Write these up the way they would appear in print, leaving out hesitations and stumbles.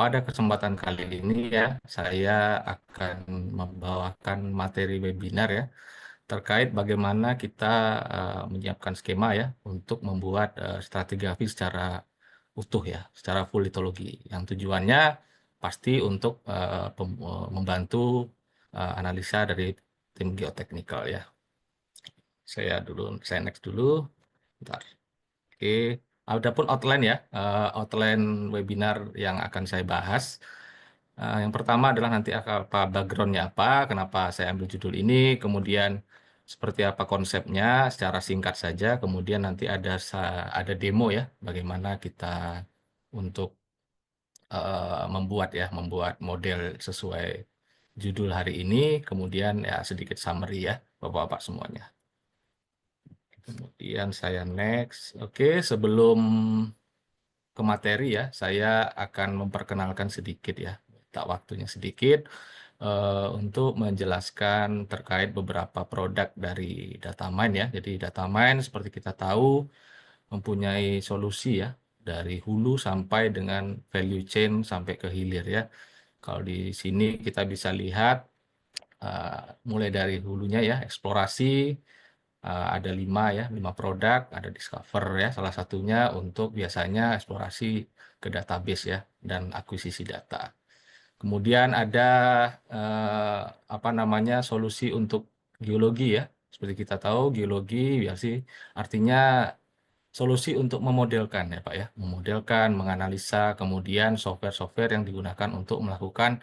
pada kesempatan kali ini ya, saya akan membawakan materi webinar ya, terkait bagaimana kita menyiapkan skema ya, untuk membuat stratigrafi secara utuh ya, secara full litologi. Yang tujuannya pasti untuk membantu analisa dari tim geoteknikal ya. Saya next dulu. Bentar. Oke, adapun outline ya, outline webinar yang akan saya bahas. Yang pertama adalah nanti apa backgroundnya apa, kenapa saya ambil judul ini, kemudian seperti apa konsepnya secara singkat saja, kemudian nanti ada demo ya, bagaimana kita untuk membuat model sesuai judul hari ini, kemudian ya sedikit summary ya, Bapak-Bapak semuanya. Kemudian saya next. Oke, sebelum ke materi ya, saya akan memperkenalkan sedikit ya, tak waktunya sedikit untuk menjelaskan terkait beberapa produk dari DataMine ya. Jadi DataMine seperti kita tahu mempunyai solusi ya, dari hulu sampai dengan value chain sampai ke hilir ya. Kalau di sini kita bisa lihat mulai dari hulunya ya, eksplorasi, ada 5 produk, ada Discover ya, salah satunya untuk biasanya eksplorasi ke database ya, dan akuisisi data. Kemudian ada solusi untuk geologi ya. Seperti kita tahu geologi artinya solusi untuk memodelkan ya Pak ya, memodelkan, menganalisa, kemudian software-software yang digunakan untuk melakukan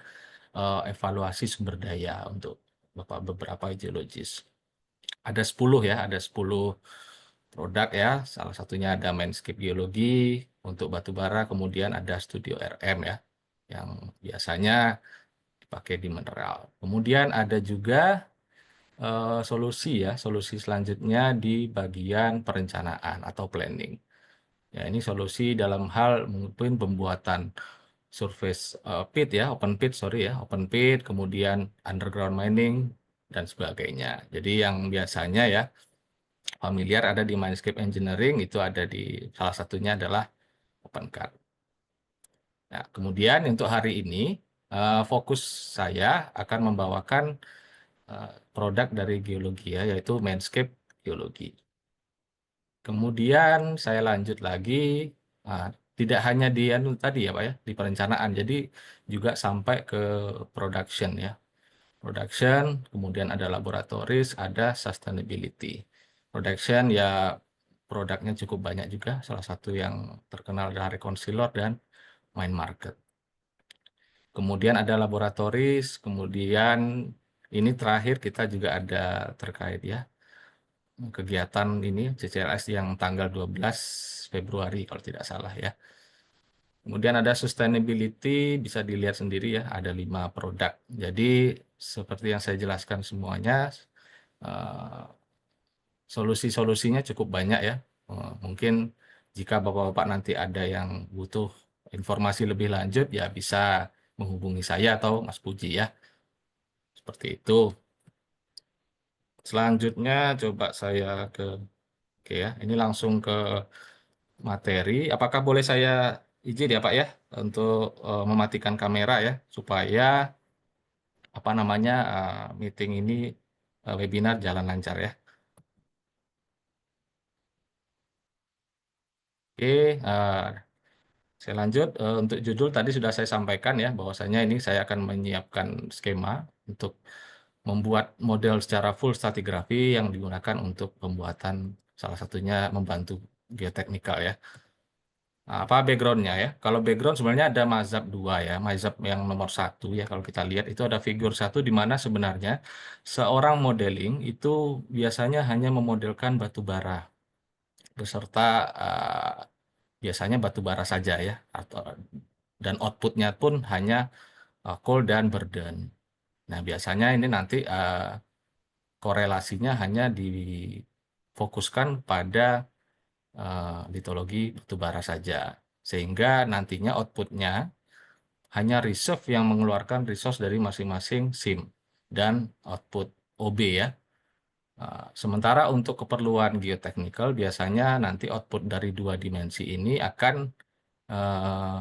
evaluasi sumber daya untuk beberapa geologis. Ada 10 ya, ada 10 produk ya. Salah satunya ada Mainscape Geologi untuk batu bara, kemudian ada Studio RM ya, yang biasanya dipakai di mineral. Kemudian ada juga solusi selanjutnya di bagian perencanaan atau planning. Ya, ini solusi dalam hal mungkin pembuatan surface pit ya, open pit, kemudian underground mining dan sebagainya. Jadi yang biasanya ya familiar ada di Mindscape Engineering, itu ada di salah satunya adalah OpenCAD. Nah, kemudian untuk hari ini fokus saya akan membawakan produk dari geologi ya, yaitu Mindscape Geologi. Kemudian saya lanjut lagi, uh, tidak hanya di tadi ya Pak ya, di perencanaan, jadi juga sampai ke production ya. Production, kemudian ada laboratoris, ada sustainability. Production ya produknya cukup banyak juga, salah satu yang terkenal adalah Reconcilor dan Mind Market. Kemudian ada laboratoris, kemudian ini terakhir kita juga ada terkait ya kegiatan ini CCLS yang tanggal 12 Februari kalau tidak salah ya. Kemudian ada sustainability, bisa dilihat sendiri ya, ada 5 produk. Jadi seperti yang saya jelaskan semuanya, solusi-solusinya cukup banyak ya. Mungkin jika Bapak-Bapak nanti ada yang butuh informasi lebih lanjut, ya bisa menghubungi saya atau Mas Puji ya. Seperti itu. Selanjutnya coba saya oke ya, ini langsung ke materi. Apakah boleh saya izin ya Pak ya, untuk mematikan kamera ya, supaya meeting ini, webinar jalan lancar ya. Oke, saya lanjut. Untuk judul tadi sudah saya sampaikan ya, bahwasanya ini saya akan menyiapkan skema untuk membuat model secara full stratigrafi yang digunakan untuk pembuatan salah satunya membantu geoteknikal ya. Nah, apa backgroundnya ya? Kalau background sebenarnya ada mazhab 2 ya. Mazhab yang nomor 1 ya, kalau kita lihat itu ada figur 1 di mana sebenarnya seorang modeling itu biasanya hanya memodelkan batu bara beserta biasanya batu bara saja ya, dan outputnya pun hanya coal dan burden. Nah, biasanya ini nanti korelasinya hanya difokuskan pada litologi batu bara saja, sehingga nantinya outputnya hanya reserve yang mengeluarkan resource dari masing-masing SIM dan output OB ya. Sementara untuk keperluan geoteknikal biasanya nanti output dari 2 dimensi ini akan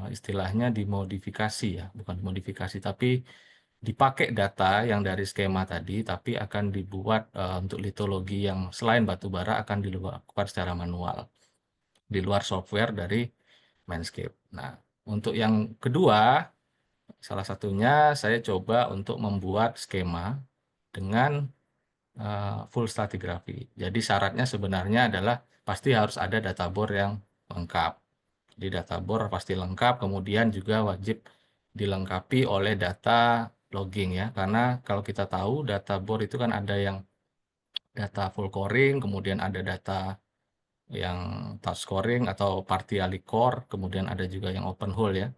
istilahnya dimodifikasi ya, bukan dimodifikasi, tapi dipakai data yang dari skema tadi, tapi akan dibuat untuk litologi yang selain batu bara akan dilakukan secara manual di luar software dari Mainscape. Nah, untuk yang kedua, salah satunya saya coba untuk membuat skema dengan full stratigraphy. Jadi syaratnya sebenarnya adalah pasti harus ada database yang lengkap. Di database pasti lengkap, kemudian juga wajib dilengkapi oleh data logging ya. Karena kalau kita tahu database itu kan ada yang data full coring, kemudian ada data yang touch scoring atau partially core, kemudian ada juga yang open hole ya.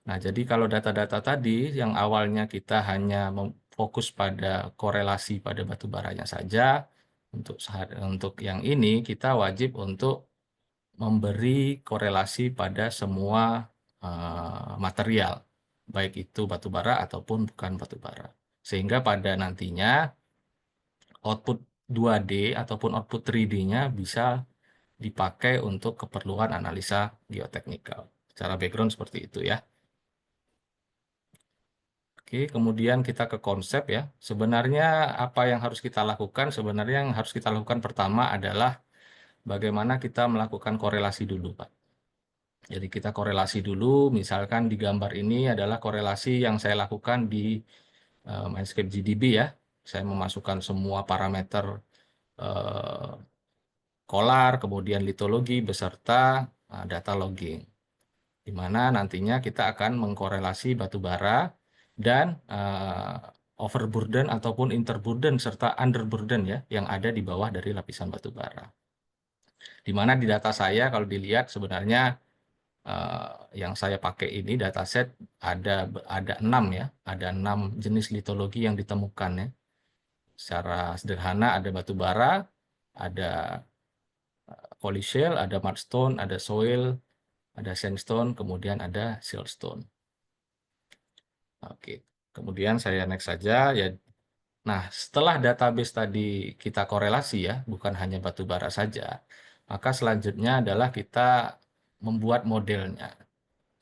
Nah, jadi kalau data-data tadi yang awalnya kita hanya fokus pada korelasi pada batu baranya saja, untuk yang ini kita wajib untuk memberi korelasi pada semua material, baik itu batu bara ataupun bukan batu bara. Sehingga pada nantinya output 2D ataupun output 3D-nya bisa dipakai untuk keperluan analisa geoteknikal. Secara background seperti itu ya. Oke, kemudian kita ke konsep ya. Sebenarnya apa yang harus kita lakukan? Sebenarnya yang harus kita lakukan pertama adalah bagaimana kita melakukan korelasi dulu, Pak. Jadi kita korelasi dulu, misalkan di gambar ini adalah korelasi yang saya lakukan di Mindscape GDB ya. Saya memasukkan semua parameter eh, Kolar, kemudian litologi beserta data logging, di mana nantinya kita akan mengkorelasi batu bara dan overburden ataupun interburden serta underburden ya yang ada di bawah dari lapisan batu bara. Di mana di data saya kalau dilihat sebenarnya yang saya pakai ini dataset ada 6 ya, ada 6 jenis litologi yang ditemukan ya. Secara sederhana ada batu bara, ada poly shale, ada mudstone, ada soil, ada sandstone, kemudian ada siltstone. Oke, kemudian saya next saja ya. Nah, setelah database tadi kita korelasi ya, bukan hanya batu bara saja, maka selanjutnya adalah kita membuat modelnya.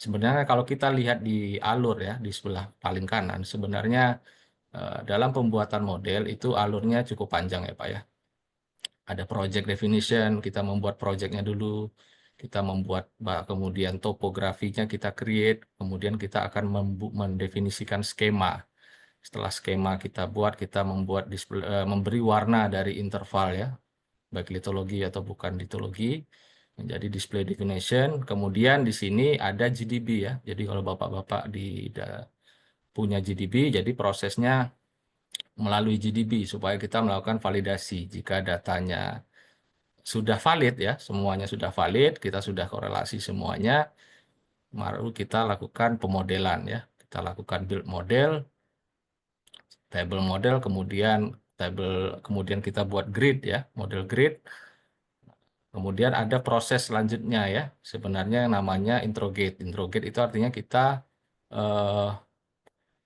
Sebenarnya kalau kita lihat di alur ya, di sebelah paling kanan, sebenarnya dalam pembuatan model itu alurnya cukup panjang ya Pak ya. Ada project definition, kita membuat projectnya dulu, kita membuat kemudian topografinya kita create, kemudian kita akan mendefinisikan skema. Setelah skema kita buat, kita membuat memberi warna dari interval ya, baik litologi atau bukan litologi, menjadi display definition. Kemudian di sini ada GDB ya. Jadi kalau bapak-bapak punya GDB, jadi prosesnya melalui GDB supaya kita melakukan validasi. Jika datanya sudah valid ya, semuanya sudah valid, kita sudah korelasi semuanya, baru kita lakukan pemodelan ya. Kita lakukan build model, table model, kemudian kita buat grid ya, model grid. Kemudian ada proses selanjutnya ya, sebenarnya yang namanya interrogate. Interrogate itu artinya kita eh,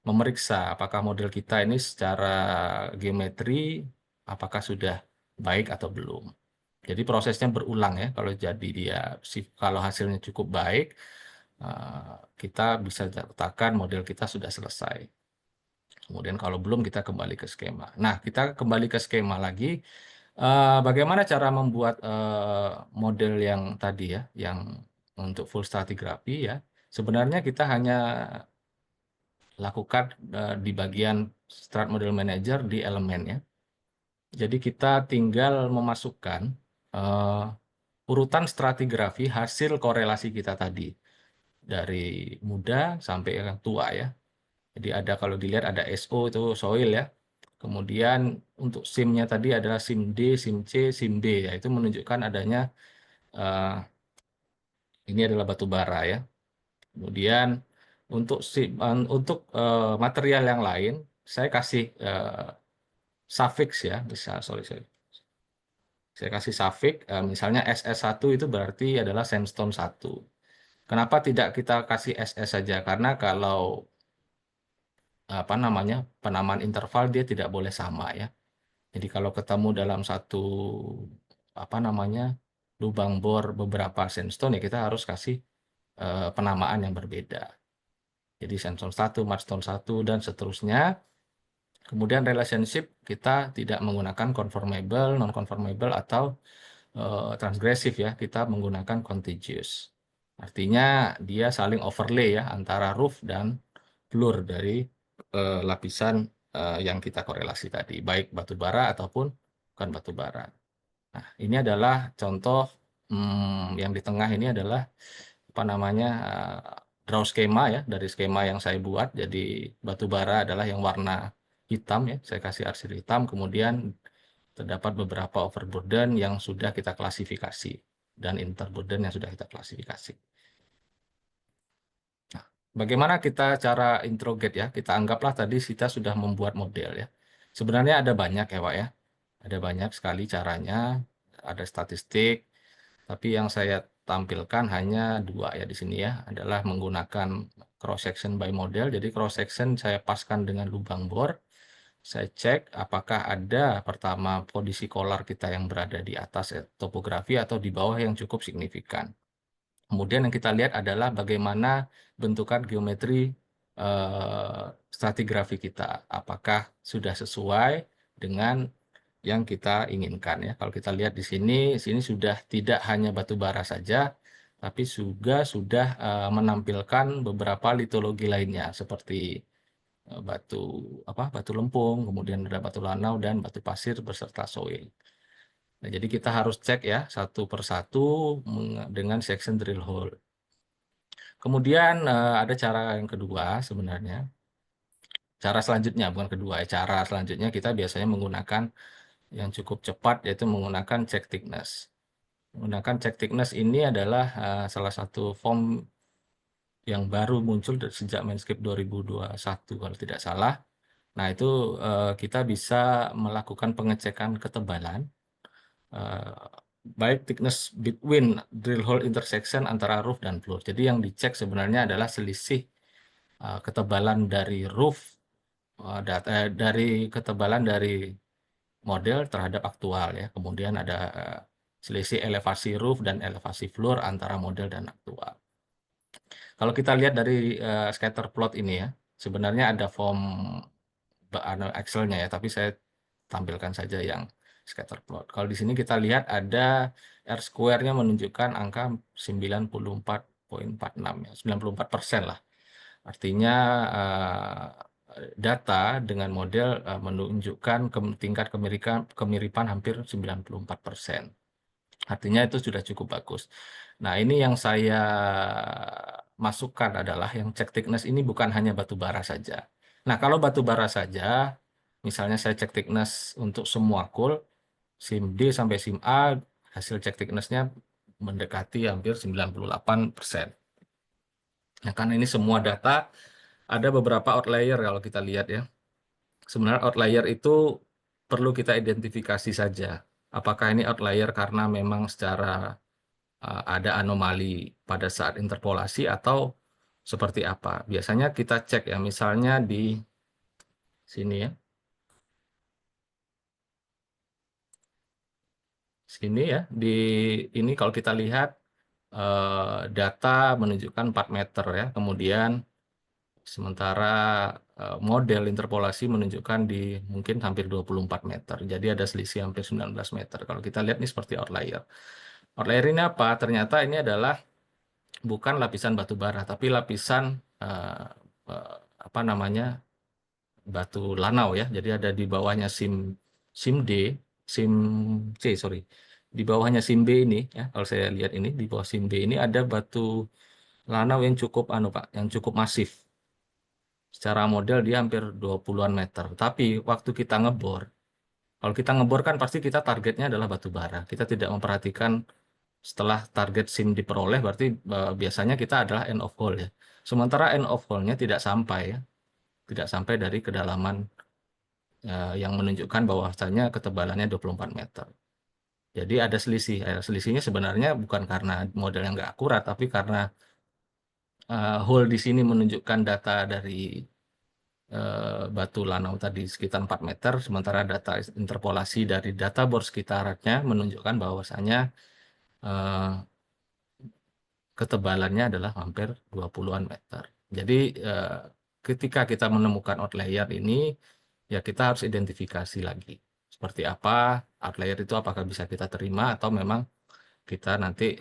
memeriksa apakah model kita ini secara geometri apakah sudah baik atau belum. Jadi prosesnya berulang ya. Kalau hasilnya cukup baik, kita bisa katakan model kita sudah selesai. Kemudian kalau belum kita kembali ke skema. Nah, kita kembali ke skema lagi. Bagaimana cara membuat model yang tadi ya, yang untuk full stratigraphy ya. Sebenarnya kita hanya lakukan di bagian Strat Model Manager di elemennya. Jadi kita tinggal memasukkan urutan stratigrafi hasil korelasi kita tadi dari muda sampai yang tua ya. Jadi ada kalau dilihat ada SO itu soil ya. Kemudian untuk SIM-nya tadi adalah SIM D, SIM C, SIM B ya. Itu menunjukkan adanya eh, ini adalah batu bara ya. Kemudian untuk material yang lain saya kasih suffix ya, bisa sorry. Saya kasih suffix misalnya SS1 itu berarti adalah sandstone 1. Kenapa tidak kita kasih SS saja? Karena kalau apa namanya penamaan interval dia tidak boleh sama ya. Jadi kalau ketemu dalam satu apa namanya lubang bor beberapa sandstone ya kita harus kasih penamaan yang berbeda. Jadi sandstone 1, mudstone 1, dan seterusnya. Kemudian relationship kita tidak menggunakan conformable, non-conformable, atau transgresif ya. Kita menggunakan contiguous. Artinya dia saling overlay ya antara roof dan floor dari lapisan yang kita korelasi tadi, baik batu bara ataupun bukan batu bara. Nah, ini adalah contoh yang di tengah ini adalah apa namanya draw skema ya, dari skema yang saya buat. Jadi batu bara adalah yang warna hitam ya, saya kasih arsir hitam, kemudian terdapat beberapa overburden yang sudah kita klasifikasi dan interburden yang sudah kita klasifikasi. Nah, bagaimana kita cara interrogate ya? Kita anggaplah tadi kita sudah membuat model ya. Sebenarnya ada banyak ya Pak ya. Ada banyak sekali caranya, ada statistik, tapi yang saya tampilkan hanya dua ya di sini ya, adalah menggunakan cross section by model. Jadi cross section saya paskan dengan lubang bor. Saya cek apakah ada pertama posisi kolar kita yang berada di atas topografi atau di bawah yang cukup signifikan. Kemudian yang kita lihat adalah bagaimana bentukan geometri stratigrafi kita. Apakah sudah sesuai dengan yang kita inginkan ya. Kalau kita lihat di sini sudah tidak hanya batu bara saja, tapi juga sudah menampilkan beberapa litologi lainnya seperti batu lempung, kemudian ada batu lanau dan batu pasir beserta soil. Nah, jadi kita harus cek ya satu persatu dengan section drill hole. Kemudian ada cara yang kedua sebenarnya. Cara selanjutnya, bukan kedua ya, cara selanjutnya kita biasanya menggunakan yang cukup cepat, yaitu menggunakan check thickness. Menggunakan check thickness ini adalah salah satu form yang baru muncul sejak Mainscape 2021 kalau tidak salah. Nah, itu kita bisa melakukan pengecekan ketebalan, baik thickness between drill hole intersection antara roof dan floor. Jadi yang dicek sebenarnya adalah selisih ketebalan dari roof, dari ketebalan dari model terhadap aktual ya. Kemudian ada selisih elevasi roof dan elevasi floor antara model dan aktual. Kalau kita lihat dari scatter plot ini ya, sebenarnya ada form Excel-nya ya, tapi saya tampilkan saja yang scatter plot. Kalau di sini kita lihat ada R square-nya menunjukkan angka 94,46 ya, 94% lah. Artinya data dengan model menunjukkan tingkat kemiripan hampir 94%. Artinya itu sudah cukup bagus. Nah, ini yang saya masukkan adalah yang check thickness ini bukan hanya batu bara saja. Nah, kalau batu bara saja, misalnya saya check thickness untuk semua cool, SIM D sampai SIM A, hasil check thickness-nya mendekati hampir 98%. Nah, karena ini semua data, ada beberapa outlier kalau kita lihat ya. Sebenarnya outlier itu perlu kita identifikasi saja. Apakah ini outlier karena memang secara ada anomali pada saat interpolasi atau seperti apa. Biasanya kita cek ya, misalnya di sini ya. Sini ya, di ini kalau kita lihat data menunjukkan 4 meter ya. Kemudian sementara model interpolasi menunjukkan di mungkin hampir 24 meter. Jadi ada selisih hampir 19 meter. Kalau kita lihat ini seperti outlier. Outlier ini apa? Ternyata ini adalah bukan lapisan batu bara, tapi lapisan apa namanya, batu lanau ya. Jadi ada di bawahnya SIM D, SIM C, sorry. Di bawahnya SIM B ini ya, kalau saya lihat ini di bawah SIM B ini ada batu lanau yang cukup Pak, yang cukup masif. Secara model dia hampir 20-an meter. Tapi waktu kita ngebor, kalau kita ngebor kan pasti kita targetnya adalah batu bara. Kita tidak memperhatikan setelah target SIM diperoleh, berarti biasanya kita adalah end of hole ya. Sementara end of hole-nya tidak sampai ya. Tidak sampai dari kedalaman yang menunjukkan bahwasanya ketebalannya 24 meter. Jadi ada selisih. Selisihnya sebenarnya bukan karena model yang nggak akurat, tapi karena hole di sini menunjukkan data dari batu lanau tadi sekitar 4 meter, sementara data interpolasi dari data bor sekitarnya menunjukkan bahwasanya ketebalannya adalah hampir 20-an meter. Jadi ketika kita menemukan outlier ini, ya kita harus identifikasi lagi. Seperti apa outlier itu, apakah bisa kita terima atau memang kita nanti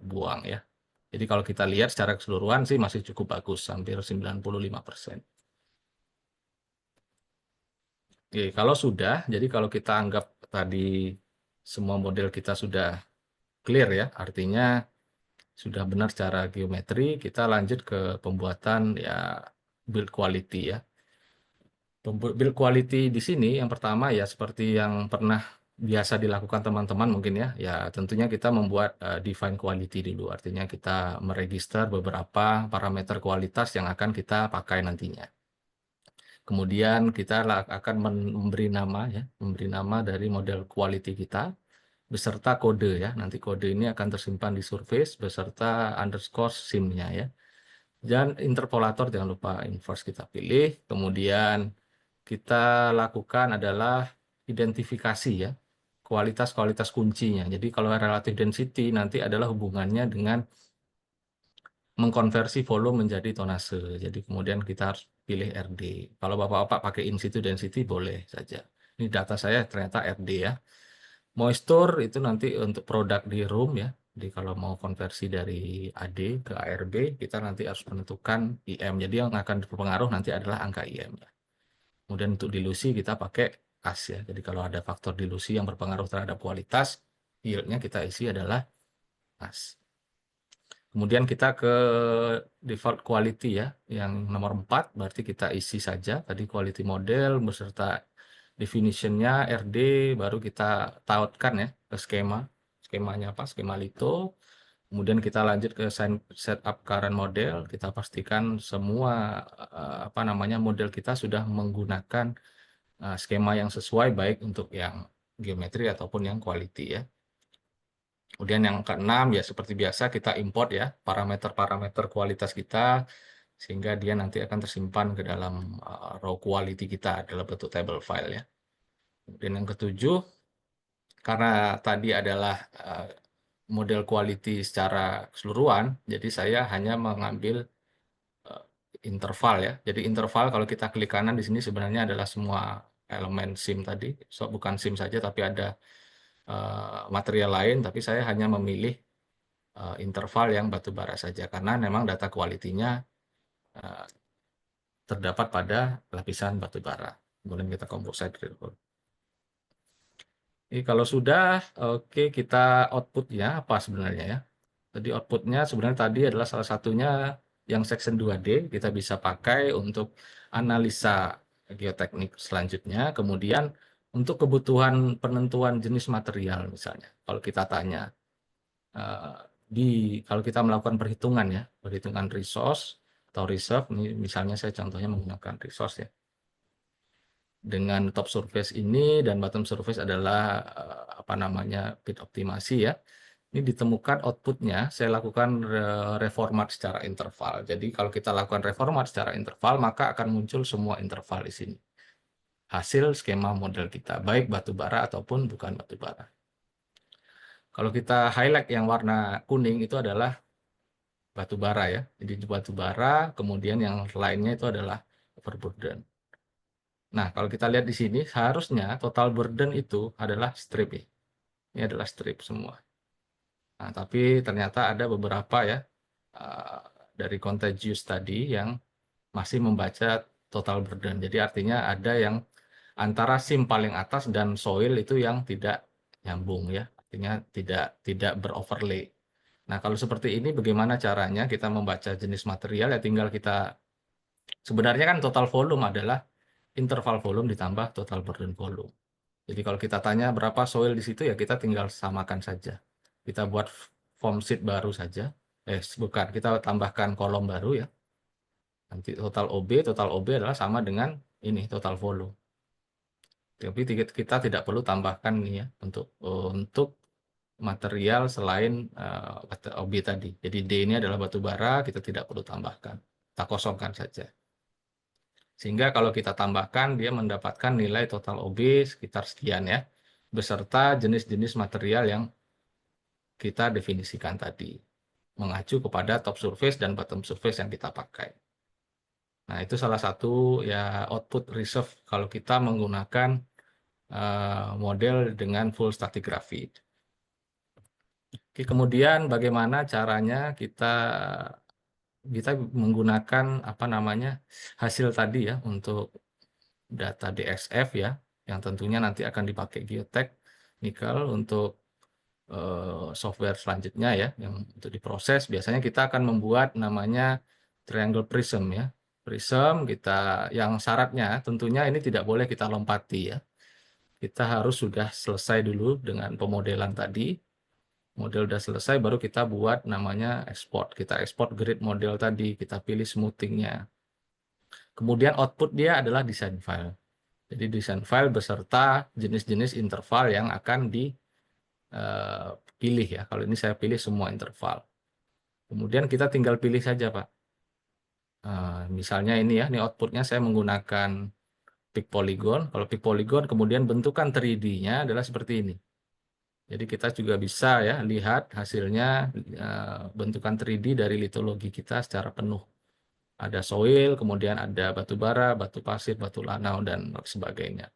buang ya. Jadi kalau kita lihat secara keseluruhan sih masih cukup bagus, hampir 95%. Oke, kalau sudah, jadi kalau kita anggap tadi semua model kita sudah clear ya, artinya sudah benar secara geometri, kita lanjut ke pembuatan ya build quality ya. Build quality di sini yang pertama ya seperti yang pernah biasa dilakukan teman-teman mungkin ya, ya tentunya kita membuat define quality dulu, artinya kita meregister beberapa parameter kualitas yang akan kita pakai nantinya. Kemudian kita akan memberi nama ya, memberi nama dari model quality kita beserta kode ya. Nanti kode ini akan tersimpan di surface beserta underscore sim-nya ya. Dan interpolator jangan lupa inverse kita pilih. Kemudian kita lakukan adalah identifikasi ya, kualitas-kualitas kuncinya. Jadi kalau relative density nanti adalah hubungannya dengan mengkonversi volume menjadi tonase. Jadi kemudian kita harus pilih RD. Kalau Bapak-Bapak pakai in situ density boleh saja. Ini data saya ternyata RD ya. Moisture itu nanti untuk produk di room ya. Jadi kalau mau konversi dari AD ke ARB, kita nanti harus menentukan IM. Jadi yang akan berpengaruh nanti adalah angka IM ya. Kemudian untuk dilusi kita pakai AS ya. Jadi kalau ada faktor dilusi yang berpengaruh terhadap kualitas, yieldnya kita isi adalah AS. Kemudian kita ke default quality ya, yang nomor 4, berarti kita isi saja tadi quality model beserta definitionnya RD, baru kita tautkan ya ke skemanya apa, skema Lito. Kemudian kita lanjut ke setup current model, kita pastikan semua apa namanya model kita sudah menggunakan skema yang sesuai baik untuk yang geometri ataupun yang quality ya. Kemudian yang keenam ya seperti biasa kita import ya parameter-parameter kualitas kita sehingga dia nanti akan tersimpan ke dalam raw quality kita dalam bentuk table file ya. Kemudian yang ketujuh, karena tadi adalah model quality secara keseluruhan, jadi saya hanya mengambil interval ya. Jadi interval kalau kita klik kanan di sini sebenarnya adalah semua elemen SIM tadi. So, bukan SIM saja tapi ada material lain, tapi saya hanya memilih interval yang batu bara saja karena memang data kualitinya terdapat pada lapisan batu bara. Kemudian kita composite railroad. Jadi kalau sudah, oke kita outputnya apa sebenarnya ya? Jadi outputnya sebenarnya tadi adalah salah satunya yang section 2D kita bisa pakai untuk analisa geoteknik selanjutnya. Kemudian untuk kebutuhan penentuan jenis material misalnya, kalau kita tanya kalau kita melakukan perhitungan ya, perhitungan resource atau reserve, ini misalnya saya contohnya menggunakan resource ya. Dengan top surface ini dan bottom surface adalah apa namanya pit optimasi ya. Ini ditemukan outputnya, saya lakukan reformat secara interval. Jadi kalau kita lakukan reformat secara interval, maka akan muncul semua interval di sini. Hasil skema model kita, baik batu bara ataupun bukan batu bara. Kalau kita highlight yang warna kuning itu adalah batu bara ya. Jadi batu bara, kemudian yang lainnya itu adalah overburden. Nah, kalau kita lihat di sini, harusnya total burden itu adalah strip ya. Ini adalah strip semua. Nah, tapi ternyata ada beberapa ya dari contagious tadi yang masih membaca total burden. Jadi artinya ada yang antara sim paling atas dan soil itu yang tidak nyambung ya. Artinya tidak beroverlay. Nah, kalau seperti ini bagaimana caranya kita membaca jenis material ya tinggal kita sebenarnya kan total volume adalah interval volume ditambah total burden volume. Jadi kalau kita tanya berapa soil di situ ya kita tinggal samakan saja. Kita buat form sheet baru saja. Bukan, kita tambahkan kolom baru ya. Nanti total OB adalah sama dengan ini total volume. Tapi kita tidak perlu tambahkan ini ya untuk material selain OB tadi. Jadi D ini adalah batu bara, kita tidak perlu tambahkan. Kita kosongkan saja. Sehingga kalau kita tambahkan, dia mendapatkan nilai total OB sekitar sekian ya, beserta jenis-jenis material yang kita definisikan tadi. mengacu kepada top surface dan bottom surface yang kita pakai. Nah, itu salah satu ya output reserve kalau kita menggunakan model dengan full stratigraphy. Oke, kemudian bagaimana caranya kita menggunakan apa namanya hasil tadi ya untuk data DXF ya, yang tentunya nanti akan dipakai geotechnical untuk software selanjutnya ya, yang untuk diproses. Biasanya kita akan membuat namanya triangle prism ya. Prism kita yang syaratnya tentunya ini tidak boleh kita lompati ya. Kita harus sudah selesai dulu dengan pemodelan tadi. Model udah selesai baru kita buat namanya export. Kita export grid model tadi, kita pilih smoothingnya. Kemudian output dia adalah design file. Jadi design file beserta jenis-jenis interval yang akan dipilih ya. Kalau ini saya pilih semua interval. Kemudian kita tinggal pilih saja, Pak. Misalnya ini ya, ini outputnya saya menggunakan peak polygon. Kalau peak polygon kemudian bentukan 3D-nya adalah seperti ini. Jadi kita juga bisa ya lihat hasilnya bentukan 3D dari litologi kita secara penuh. Ada soil, kemudian ada batu bara, batu pasir, batu lanau, dan sebagainya.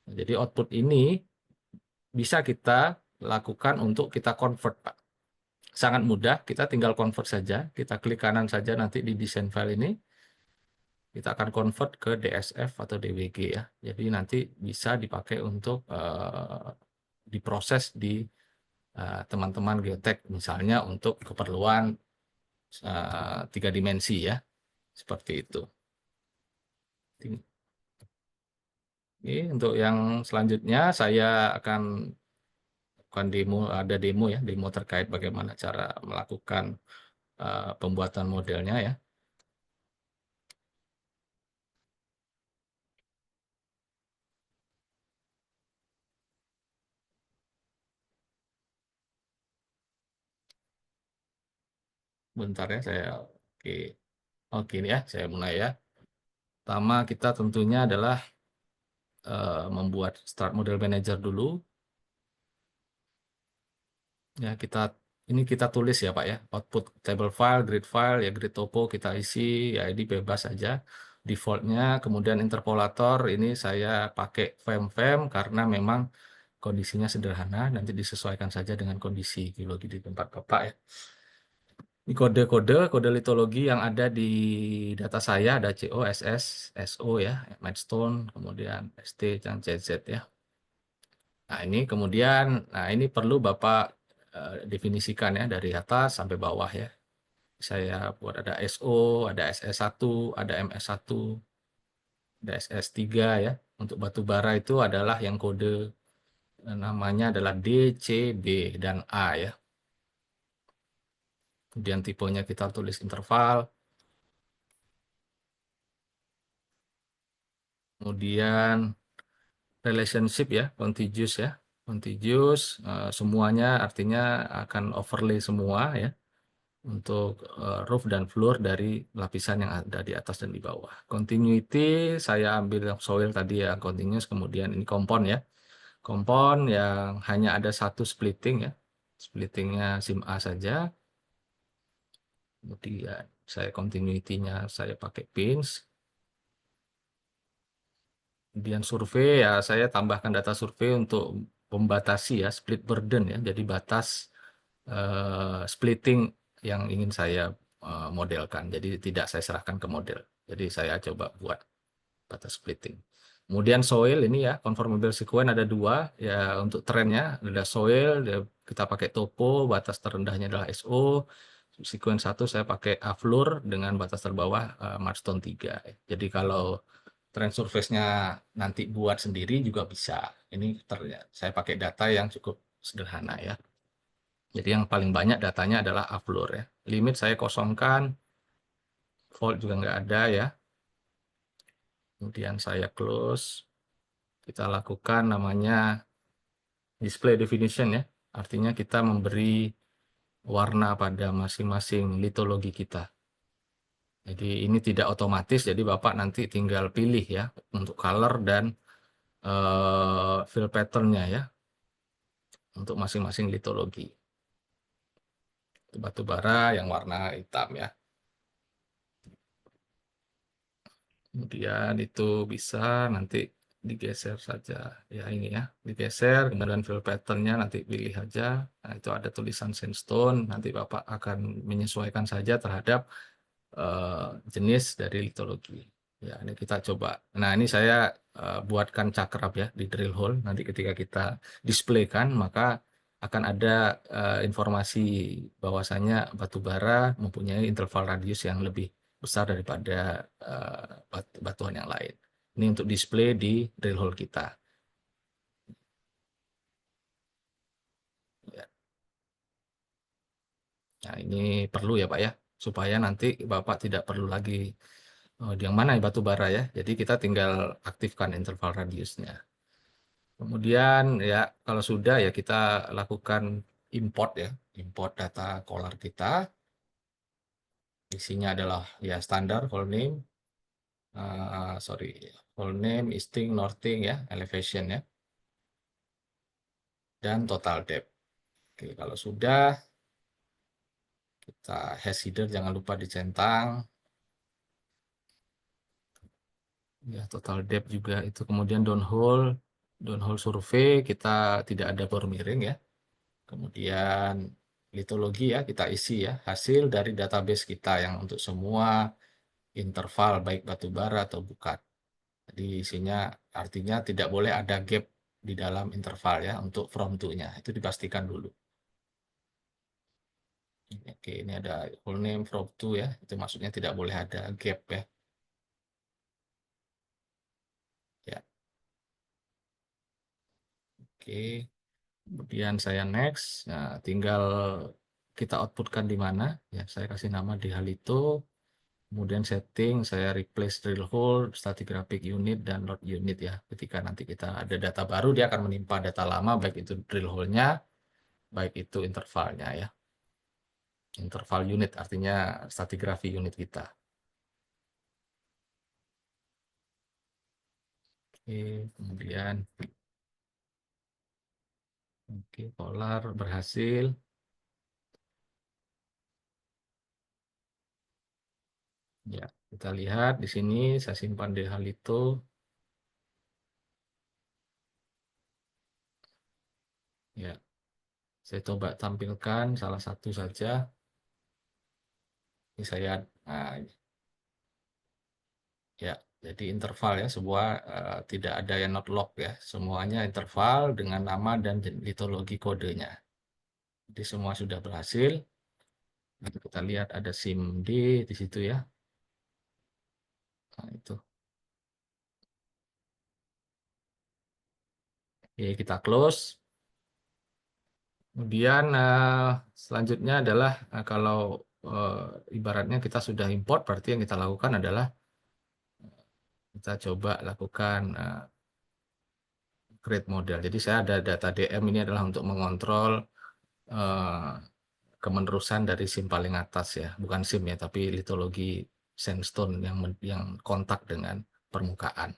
Jadi output ini bisa kita lakukan untuk kita convert, Pak. Sangat mudah, kita tinggal convert saja. Kita klik kanan saja nanti di design file ini. Kita akan convert ke DSF atau DWG ya. Jadi nanti bisa dipakai untuk diproses di teman-teman geotek, misalnya untuk keperluan 3 dimensi ya. Seperti itu. Ini untuk yang selanjutnya saya akan demo, ada demo ya, demo terkait bagaimana cara melakukan pembuatan modelnya ya. Bentar ya, saya oke. Oke ini ya, saya mulai ya. Pertama kita tentunya adalah membuat start model manager dulu. Ya ini kita tulis ya Pak ya, output table file, grid file, ya grid topo kita isi, ya ini bebas saja. Defaultnya, kemudian interpolator ini saya pakai frame karena memang kondisinya sederhana, nanti disesuaikan saja dengan kondisi geologi di tempat Bapak ya. Ini kode litologi yang ada di data saya, ada CO, SS, SO ya, Maidstone, kemudian ST, dan CZ ya. Nah ini kemudian, ini perlu Bapak definisikan ya dari atas sampai bawah ya. Saya buat ada SO, ada SS1, ada MS1, ada SS3 ya. Untuk batu bara itu adalah yang kode namanya adalah D, C, B, dan A ya. Kemudian tipenya kita tulis interval. Kemudian relationship ya, contiguous ya. Contiguous semuanya artinya akan overlay semua ya. Untuk roof dan floor dari lapisan yang ada di atas dan di bawah. Continuity saya ambil soil tadi ya, continuous, kemudian ini kompon ya. Kompon yang hanya ada satu splitting ya. Splittingnya sim A saja. Kemudian saya continuity-nya saya pakai pins. Kemudian survei ya saya tambahkan data survei untuk membatasi ya split burden ya. Jadi batas splitting yang ingin saya modelkan. Jadi tidak saya serahkan ke model. Jadi saya coba buat batas splitting. Kemudian soil ini ya, conformable sequence ada dua. Ya untuk trennya ada soil, kita pakai topo, batas terendahnya adalah SO. Sequence 1 saya pakai Aflur dengan batas terbawah Maidstone 3. Jadi kalau trend surface-nya nanti buat sendiri juga bisa. Ini saya pakai data yang cukup sederhana ya. Jadi yang paling banyak datanya adalah Aflur ya. Limit saya kosongkan, fault juga nggak ada ya. Kemudian saya close. Kita lakukan namanya display definition ya. Artinya kita memberi warna pada masing-masing litologi kita. Jadi ini tidak otomatis, jadi Bapak nanti tinggal pilih ya untuk color dan fill pattern-nya ya untuk masing-masing litologi. batu bara yang warna hitam ya. Kemudian itu bisa nanti digeser saja ya, ini ya, digeser, kemudian fill patternnya nanti pilih aja. Nah, itu ada tulisan sandstone, nanti Bapak akan menyesuaikan saja terhadap jenis dari litologi. Ya, ini kita coba. Nah, ini saya buatkan cakrab ya di drill hole. Nanti ketika kita displaykan, maka akan ada informasi bahwasanya batu bara mempunyai interval radius yang lebih besar daripada batuan yang lain. Ini untuk display di drill hole kita. Ya. Nah, ini perlu ya Pak ya, supaya nanti Bapak tidak perlu lagi yang mana ya batu bara ya. Jadi kita tinggal aktifkan interval radiusnya. Kemudian ya kalau sudah ya kita lakukan import ya, import data collar kita. Isinya adalah ya standar hole name, sorry, hole name, easting, northing ya, elevation ya, dan total depth. Oke, kalau sudah kita hash header jangan lupa dicentang. Ya, total depth juga itu. Kemudian downhole survey kita tidak ada bor miring ya. Kemudian litologi ya kita isi ya, hasil dari database kita yang untuk semua interval baik batu bara atau bukan. Jadi isinya artinya tidak boleh ada gap di dalam interval ya untuk from to-nya. Itu dipastikan dulu. Oke, ini ada full name from to ya. Itu maksudnya tidak boleh ada gap ya. Ya, oke. Kemudian saya next. Nah, tinggal kita outputkan di mana. Ya, saya kasih nama di hal itu. Kemudian setting, saya replace drill hole, stratigraphic unit, dan load unit ya. Ketika nanti kita ada data baru, dia akan menimpa data lama, baik itu drill hole-nya, baik itu intervalnya ya. Interval unit artinya stratigraphy unit kita. Oke, kemudian oke, polar berhasil. Ya, kita lihat di sini saya simpan di hal itu. Ya, saya coba tampilkan salah satu saja. Ini saya ya, jadi interval ya, sebuah tidak ada yang not lock ya, semuanya interval dengan nama dan litologi kodenya. Jadi semua sudah berhasil. Nanti kita lihat ada SIMD di situ ya. Nah, itu. Oke, kita close. Kemudian selanjutnya adalah kalau ibaratnya kita sudah import, berarti yang kita lakukan adalah kita coba lakukan create model. Jadi saya ada data DM ini adalah untuk mengontrol eh, kemenerusan dari SIM paling atas ya, bukan SIM ya, tapi litologi sandstone yang kontak dengan permukaan,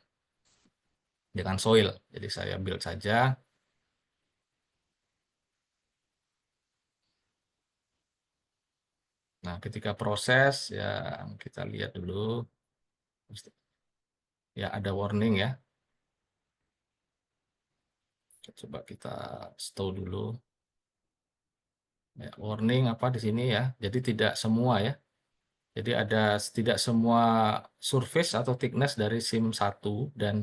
dengan soil. Jadi saya build saja. Nah, ketika proses ya kita lihat dulu, ya ada warning ya. Coba kita stow dulu. Ya, warning apa di sini ya. Jadi tidak semua ya. Jadi ada tidak semua surface atau thickness dari SIM 1 dan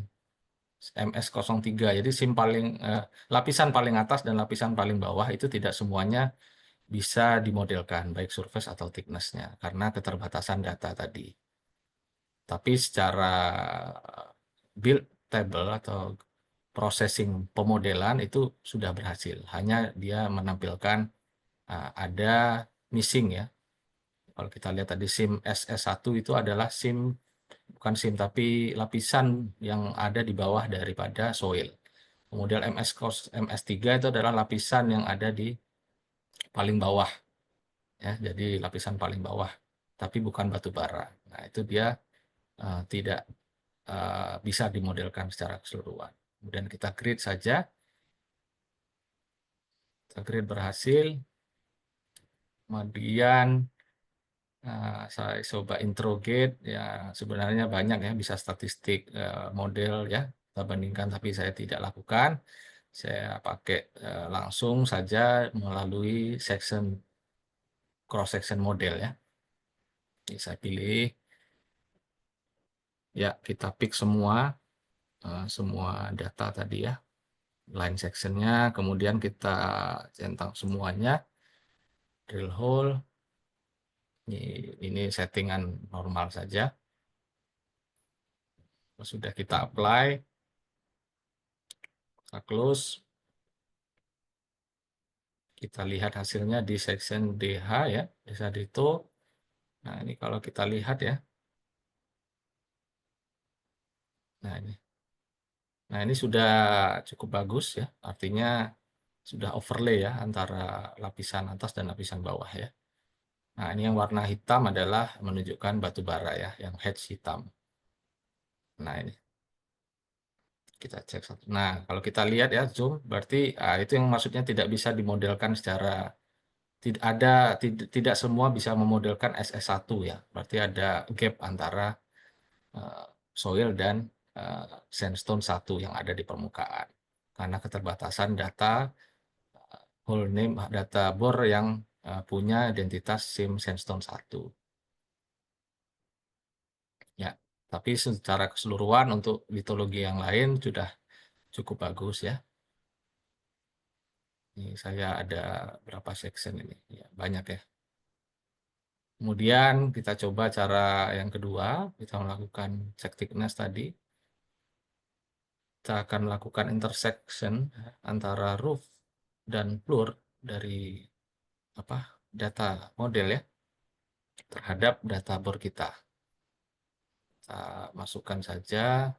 MS03. Jadi SIM lapisan paling atas dan lapisan paling bawah itu tidak semuanya bisa dimodelkan baik surface atau thickness-nya karena keterbatasan data tadi. Tapi secara build table atau processing pemodelan itu sudah berhasil. Hanya dia menampilkan ada missing ya. Kalau kita lihat tadi SIM SS1 itu adalah SIM, bukan SIM tapi lapisan yang ada di bawah daripada soil. Kemudian MS3 itu adalah lapisan yang ada di paling bawah ya, jadi lapisan paling bawah tapi bukan batu bara. Nah, itu dia tidak bisa dimodelkan secara keseluruhan. Kemudian kita create saja. Kita create berhasil. Kemudian saya coba interrogate, ya sebenarnya banyak ya, bisa statistik model ya, kita bandingkan, tapi saya tidak lakukan. Saya pakai langsung saja melalui cross section model ya. Jadi saya pilih, ya kita pick semua data tadi ya, line sectionnya, kemudian kita centang semuanya, drill hole. Ini settingan normal saja. Sudah kita apply, kita close. Kita lihat hasilnya di section DH ya, Desa Dito. Nah, ini kalau kita lihat ya. Nah, ini. Nah, ini sudah cukup bagus ya. Artinya sudah overlay ya antara lapisan atas dan lapisan bawah ya. Nah, ini yang warna hitam adalah menunjukkan batu bara ya, yang hedge hitam. Nah, ini kita cek satu. Nah, kalau kita lihat ya, zoom, berarti itu yang maksudnya tidak bisa dimodelkan secara, tidak semua bisa memodelkan SS1 ya. Berarti ada gap antara soil dan sandstone 1 yang ada di permukaan. Karena keterbatasan data whole name, data bor yang punya identitas SIM sandstone 1. Ya, tapi secara keseluruhan untuk litologi yang lain sudah cukup bagus ya. Ini saya ada berapa section ini? Ya, banyak ya. Kemudian kita coba cara yang kedua, kita melakukan check thickness tadi. Kita akan melakukan intersection antara roof dan floor dari data model ya terhadap data bor kita. Kita masukkan saja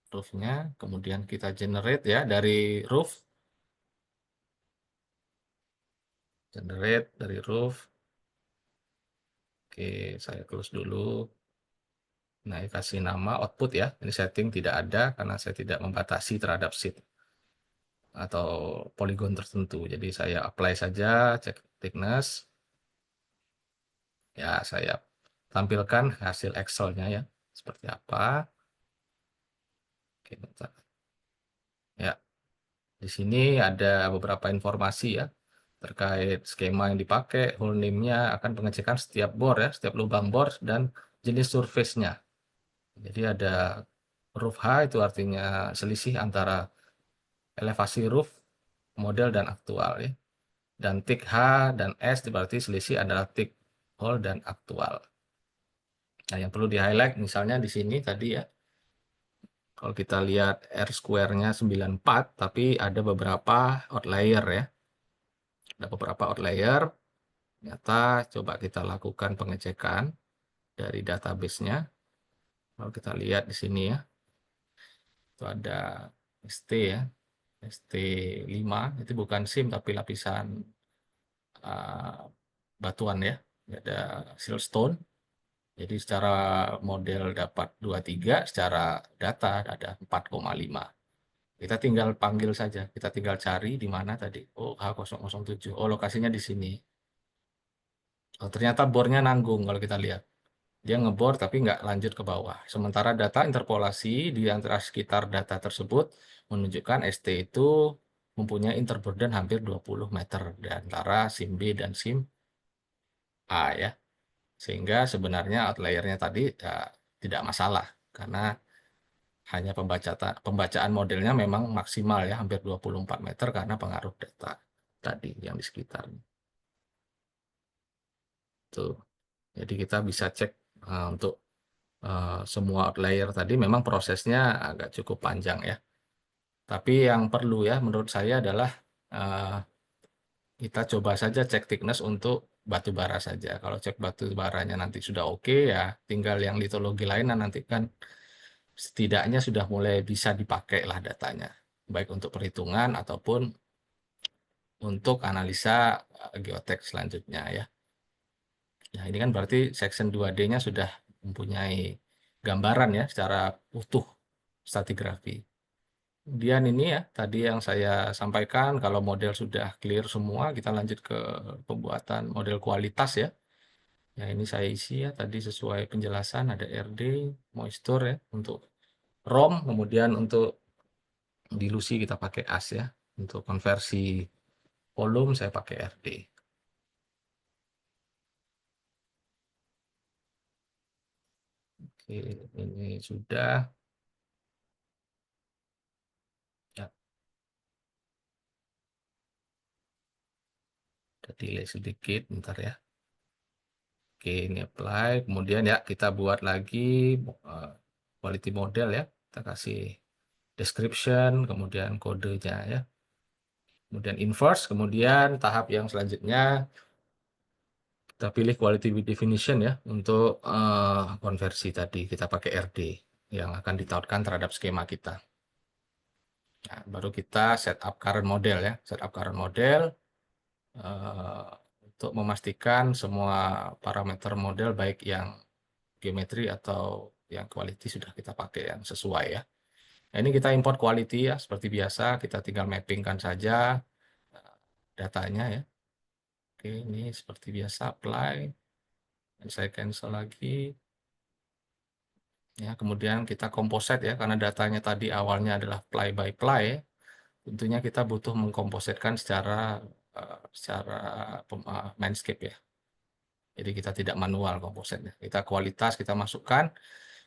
roofnya, kemudian kita generate ya dari roof, generate dari roof. Oke, saya close dulu. Nah, kasih nama output ya. Ini setting tidak ada karena saya tidak membatasi terhadap sheet atau poligon tertentu. Jadi saya apply saja, cek thickness. Ya, saya tampilkan hasil Excel-nya ya. Seperti apa. Oke, bentar. Ya, di sini ada beberapa informasi ya terkait skema yang dipakai, whole name-nya, akan pengecekan setiap bor ya, setiap lubang bor dan jenis surface-nya. Jadi ada roof H itu artinya selisih antara elevasi roof model dan aktual ya. Dan thick H dan S berarti selisih adalah thick hole dan aktual. Nah, yang perlu di-highlight misalnya di sini tadi ya. Kalau kita lihat R square-nya 94, tapi ada beberapa outlier ya. Ada beberapa outlier. Ternyata coba kita lakukan pengecekan dari database-nya. Kalau kita lihat di sini ya, itu ada ST ya, ST5, itu bukan SIM tapi lapisan batuan ya. Ada siltstone. Jadi secara model dapat 23, secara data ada 4,5. Kita tinggal panggil saja, kita tinggal cari di mana tadi. Oh, H007. Oh, lokasinya di sini. Oh, ternyata bornya nanggung kalau kita lihat. Dia ngebor tapi nggak lanjut ke bawah. Sementara data interpolasi di antara sekitar data tersebut menunjukkan ST itu mempunyai interburden hampir 20 meter di antara SIM B dan SIM A ya. Sehingga sebenarnya outliernya tadi ya, tidak masalah karena hanya pembacaan modelnya memang maksimal ya hampir 24 meter karena pengaruh data tadi yang di sekitarnya. Tuh. Jadi kita bisa cek untuk semua outlier tadi memang prosesnya agak cukup panjang ya. Tapi yang perlu ya menurut saya adalah kita coba saja cek thickness untuk batu bara saja. Kalau cek batu baranya nanti sudah oke ya, tinggal yang litologi lain nanti kan setidaknya sudah mulai bisa dipakai lah datanya. Baik untuk perhitungan ataupun untuk analisa geotek selanjutnya ya. Nah, ini kan berarti section 2D-nya sudah mempunyai gambaran ya secara utuh stratigrafi. Kemudian ini ya, tadi yang saya sampaikan, kalau model sudah clear semua, kita lanjut ke pembuatan model kualitas ya. Ya ini saya isi ya, tadi sesuai penjelasan ada RD, moisture ya, untuk ROM, kemudian untuk dilusi kita pakai AS ya. Untuk konversi volume saya pakai RD. Oke, ini sudah. Ya, ada delay sedikit, bentar ya. Oke, ini apply. Kemudian ya kita buat lagi quality model ya. Kita kasih description, kemudian kodenya ya. Kemudian inverse, kemudian tahap yang selanjutnya kita pilih quality definition ya untuk konversi tadi. Kita pakai RD yang akan ditautkan terhadap skema kita. Nah, baru kita setup current model ya. Setup current model untuk memastikan semua parameter model baik yang geometri atau yang quality sudah kita pakai yang sesuai ya. Nah, ini kita import quality ya, seperti biasa kita tinggal mappingkan saja datanya ya. Oke, ini seperti biasa apply. Dan saya cancel lagi. Ya, kemudian kita composite ya, karena datanya tadi awalnya adalah ply by ply. Ya. Tentunya kita butuh mengkompositkan secara landscape ya. Jadi kita tidak manual kompositnya. Kita kualitas kita masukkan.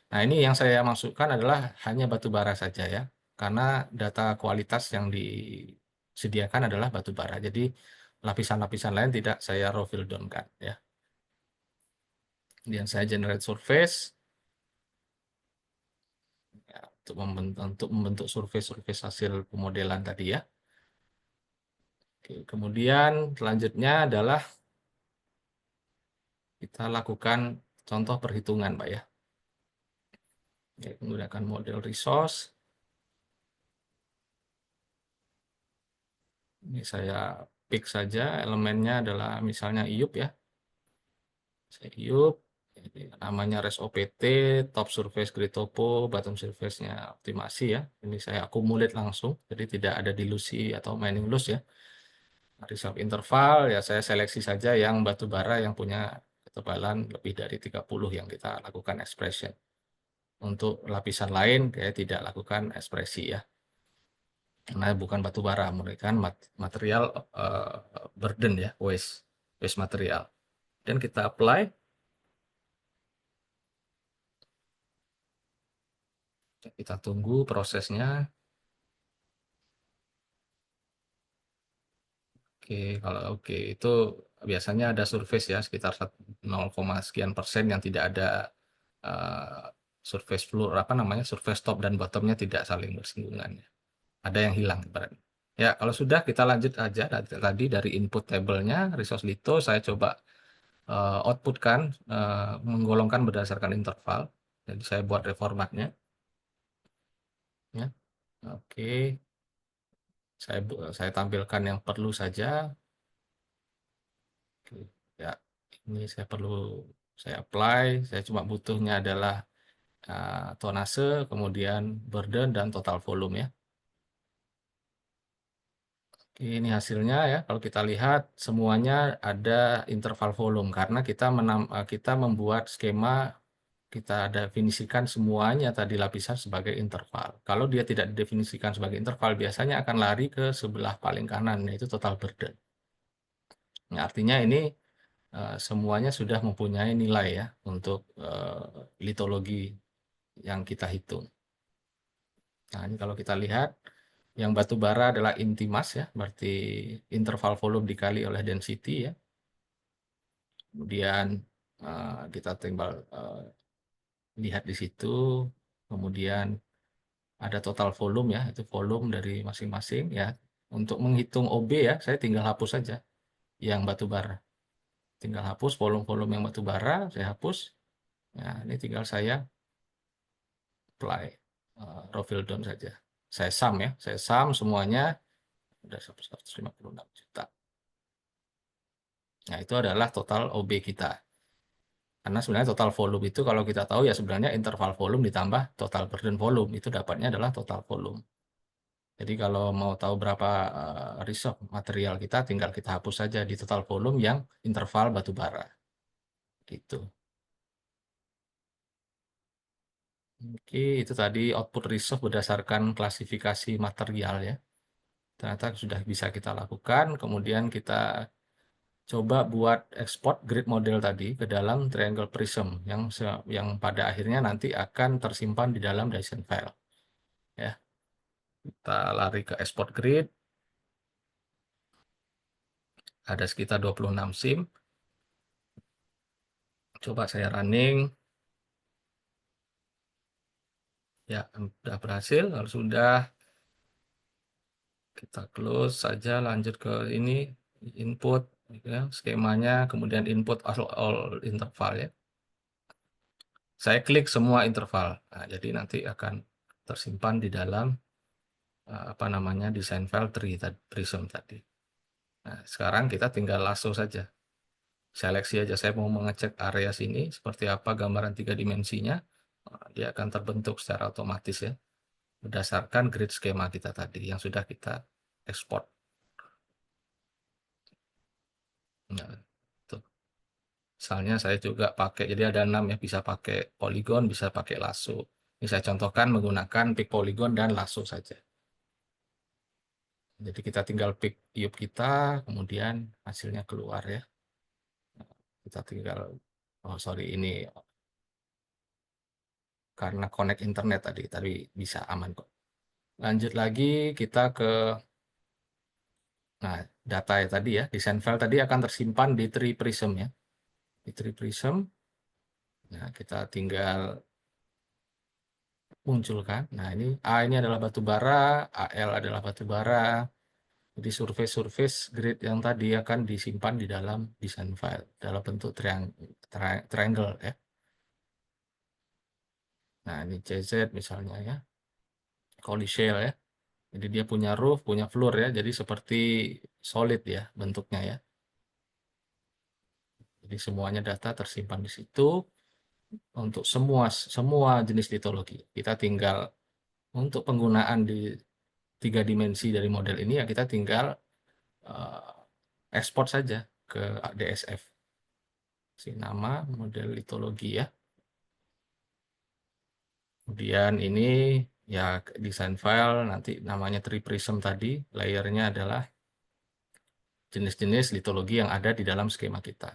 Nah, ini yang saya masukkan adalah hanya batu bara saja ya. Karena data kualitas yang disediakan adalah batu bara. Jadi lapisan-lapisan lain tidak saya raw fill down kan ya. Kemudian saya generate surface ya, untuk membentuk surface hasil pemodelan tadi ya. Oke, kemudian selanjutnya adalah kita lakukan contoh perhitungan, Pak ya. Ya, menggunakan model resource. Ini saya pick saja elemennya adalah misalnya IUP ya. Saya IUP, ini namanya res OPT, top surface grid topo, bottom surface-nya optimasi ya. Ini saya akumulate langsung, jadi tidak ada dilusi atau mining loss ya. Resolve interval ya saya seleksi saja yang batu bara yang punya ketebalan lebih dari 30 yang kita lakukan expression. Untuk lapisan lain saya tidak lakukan ekspresi ya. Karena bukan batu bara, mereka material burden ya, waste material. Dan kita apply. Kita tunggu prosesnya. Oke, kalau oke itu biasanya ada surface ya sekitar 0, sekian persen yang tidak ada surface floor apa namanya surface top dan bottomnya tidak saling bersinggungan. Ada yang hilang berarti. Ya kalau sudah kita lanjut aja tadi dari input tabelnya resource litho saya coba outputkan menggolongkan berdasarkan interval. Jadi saya buat reformatnya. Ya, oke. Saya tampilkan yang perlu saja. Oke. Ya, ini saya apply. Saya cuma butuhnya adalah tonase, kemudian burden dan total volume ya. Oke, ini hasilnya ya. Kalau kita lihat semuanya ada interval volume karena kita membuat skema kita definisikan semuanya tadi lapisan sebagai interval. Kalau dia tidak didefinisikan sebagai interval, biasanya akan lari ke sebelah paling kanan, yaitu total burden. Nah, artinya ini semuanya sudah mempunyai nilai ya untuk litologi yang kita hitung. Nah, ini kalau kita lihat, yang batu bara adalah inti mass ya, berarti interval volume dikali oleh density ya. Kemudian kita tinggal lihat di situ, kemudian ada total volume ya, itu volume dari masing-masing ya. Untuk menghitung OB ya, saya tinggal hapus saja yang batu bara. Tinggal hapus volume-volume yang batu bara, saya hapus. Nah, ini tinggal saya apply raw fill down saja. Saya sum ya, saya sum semuanya udah 156 juta. Nah, itu adalah total OB kita. Karena sebenarnya total volume itu kalau kita tahu ya sebenarnya interval volume ditambah total burden volume. Itu dapatnya adalah total volume. Jadi kalau mau tahu berapa reserve material kita, tinggal kita hapus saja di total volume yang interval batu bara. Gitu. Oke, itu tadi output reserve berdasarkan klasifikasi material ya. Ternyata sudah bisa kita lakukan. Kemudian kita coba buat export grid model tadi ke dalam triangle prism yang pada akhirnya nanti akan tersimpan di dalam Dyson file. Ya, kita lari ke export grid. Ada sekitar 26 SIM. Coba saya running. Ya, sudah berhasil. Kalau sudah, kita close saja, lanjut ke ini, input, ya, skemanya, kemudian input all interval ya. Saya klik semua interval. Nah, jadi nanti akan tersimpan di dalam apa namanya design file Prism tadi. Nah, sekarang kita tinggal lasso saja. Seleksi aja, saya mau mengecek area sini seperti apa gambaran 3 dimensinya. Nah, dia akan terbentuk secara otomatis ya, berdasarkan grid skema kita tadi yang sudah kita ekspor. Nah, tuh. Misalnya saya juga pakai, jadi ada 6 ya, bisa pakai polygon, bisa pakai lasso. Ini saya contohkan menggunakan pick polygon dan lasso saja. Jadi kita tinggal pick tiup kita, kemudian hasilnya keluar ya. Kita tinggal, oh sorry, ini karena connect internet tadi bisa aman kok. Lanjut lagi kita ke, nah data ya tadi ya, design file tadi akan tersimpan di Tree Prism ya. Di Tree Prism, nah kita tinggal munculkan. Nah ini adalah batu bara, AL adalah batu bara. Jadi surface grid yang tadi akan disimpan di dalam design file dalam bentuk triangle ya. Nah ini CZ misalnya ya, Colishale ya. Jadi dia punya roof, punya floor ya. Jadi seperti solid ya bentuknya ya. Jadi semuanya data tersimpan di situ untuk semua jenis litologi. Kita tinggal untuk penggunaan di 3 dimensi dari model ini ya kita tinggal ekspor saja ke DSF. Si nama model litologi ya. Kemudian ini ya design file nanti namanya Tree Prism tadi, layernya adalah jenis-jenis litologi yang ada di dalam skema kita.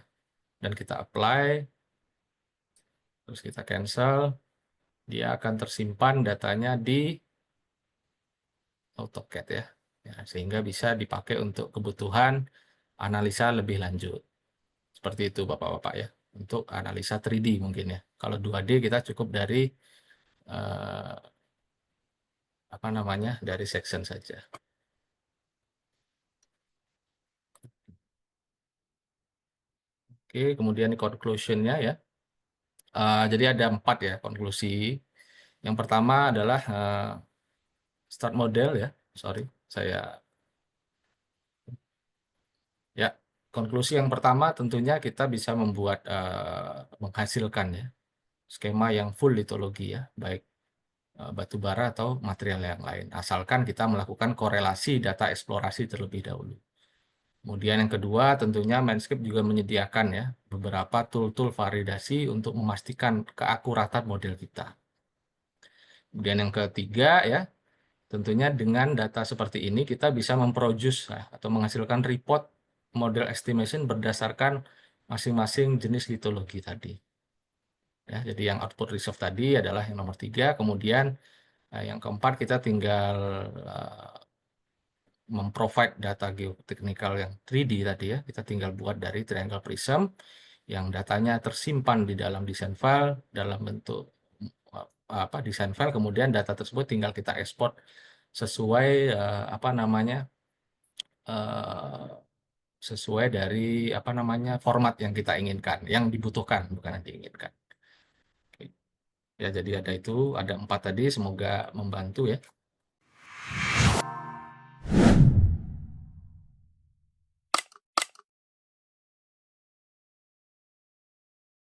Dan kita apply, terus kita cancel, dia akan tersimpan datanya di AutoCAD ya. Ya, sehingga bisa dipakai untuk kebutuhan analisa lebih lanjut. Seperti itu Bapak-Bapak ya. Untuk analisa 3D mungkin ya. Kalau 2D kita cukup dari eh, apa namanya? Dari section saja. Oke, kemudian conclusion-nya ya. Jadi ada 4 ya konklusi. Yang pertama adalah start model ya. Sorry, saya ya. Konklusi yang pertama tentunya kita bisa membuat menghasilkan ya skema yang full litologi ya, baik batu bara atau material yang lain. Asalkan kita melakukan korelasi data eksplorasi terlebih dahulu. Kemudian yang kedua tentunya Manscape juga menyediakan ya beberapa tool-tool validasi untuk memastikan keakuratan model kita. Kemudian yang ketiga ya, tentunya dengan data seperti ini kita bisa memproduce ya, atau menghasilkan report model estimation berdasarkan masing-masing jenis litologi tadi. Ya, jadi yang output reserve tadi adalah yang nomor 3. Kemudian yang keempat kita tinggal memprovide data geoteknikal yang 3D tadi ya. Kita tinggal buat dari Triangle Prism yang datanya tersimpan di dalam design file dalam bentuk apa design file, kemudian data tersebut tinggal kita ekspor sesuai apa namanya sesuai dari apa namanya format yang kita inginkan, yang dibutuhkan bukan yang diinginkan. Oke. Ya jadi ada itu, ada 4 tadi, semoga membantu ya.